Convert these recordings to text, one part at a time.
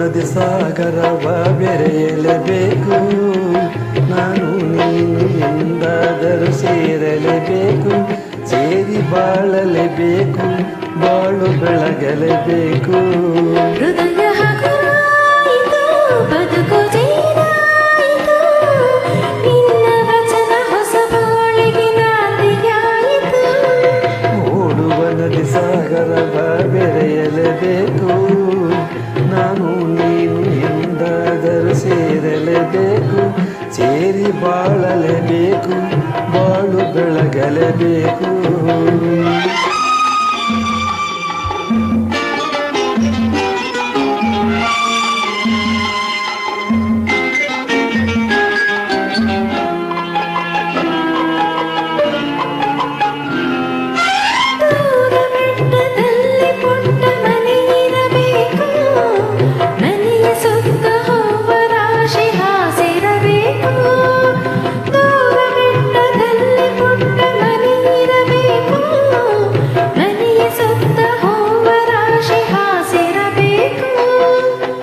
ನದಿ ಸಾಗರವ ಬೆರೆಯಲೇಬೇಕು, ನಾನು ನೀನು ಎಂದಾದರೂ ಸೇರಲೇಬೇಕು, ಸೇರಿ ಬಾಳಲೇಬೇಕು, ಬಾಳು ಬೆಳಗಲೇಬೇಕು. ಹೃದಯ ಹಗುರಾಯಿತು, ಬದುಕು ಜೀರಾಯಿತು, ನಿನ್ನ ವಚನ ಹೊಸ ಬಾಳಿಗೆ ನಾಂದಿಯಾಯಿತು. ಓಡುವ ನದಿ ಸಾಗರವ ಬೆರೆಯಲೇಬೇಕು, ನಾನು ನೀನು ಎಂದಾದರೂ ಸೇರಲೇಬೇಕು, ಸೇರಿ ಬಾಳಲೇಬೇಕು, ಬಾಳು ಬೆಳಗಲೇಬೇಕು.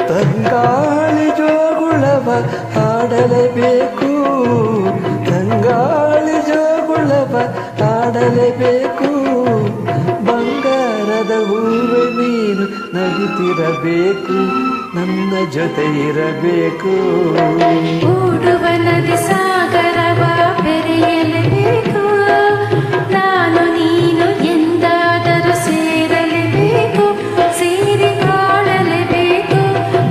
ತಂಗಾಳಿ ಜೋಗುಳವ ಹಾಡಲೇಬೇಕು, ತಂಗಾಳಿ ಜೋಗುಳವ ಹಾಡಲೇಬೇಕು, ಬಂಗಾರದ ಹೂವೆ ನೀನು ನಗುತ್ತಿರಬೇಕು, ನನ್ನ ಜೊತೆ ಇರಬೇಕು. ಓಡುವ ನದಿ ಸಾಗರವ ಬೆರೆಯಲೇಬೇಕು, ನಾನು ನೀನು ಎಂದಾದರೂ ಸೇರಲೇಬೇಕು, ಸೇರಿ ಬಾಳಲೇಬೇಕು,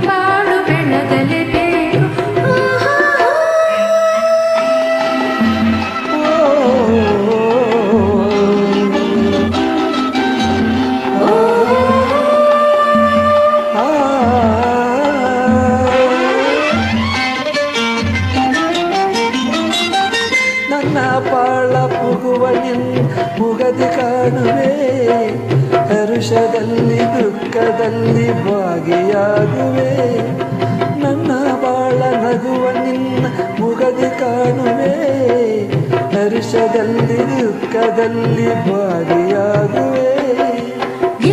ಬಾಳು ಬೆಳಗಲೇಬೇಕು. ನನ್ನ ಬಾಳ ಪುಗುವ ಮುಗದಿ ಕಾಣುವೆ, ಹರುಷದಲ್ಲಿ ದುಃಖದಲ್ಲಿ ಭಾಗಿಯಾಗುವೆ. ನನ್ನ ಬಾಳ ನಗುವ ನಿನ್ನ ಮುಗದಿ ಕಾಣುವೆ, ಹರುಷದಲ್ಲಿ ದುಃಖದಲ್ಲಿ ಭಾಗಿಯಾಗುವೆ.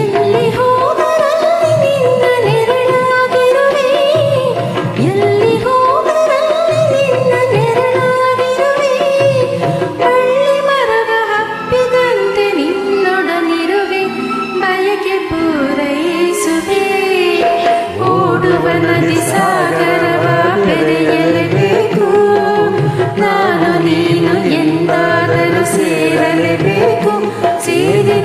ಎಲ್ಲಿ ಹೋದರಲ್ಲಿ ನಿನ್ನ ನೆರಳಾಗಿರುವೆ, ಎಲ್ಲಿ ಹೋದರಲ್ಲಿ ನಿನ್ನ ನೆರಳಾಗಿರುವೆ, ಬಳ್ಳಿ ಮರದ ಹಬ್ಬಿದಂತೆ ನಿನ್ನೊಡನಿರುವೆ, ಬಯಕೆ ಪೂರೈಸುವೆ. ಓಡುವ ನದಿ ಸಾಗರವ ಬೆರೆಯಲೇಬೇಕು, ನಾನು ನೀನು ಎಂದಾದರೂ ಸೇರಲೇಬೇಕು, ಸೇರಿ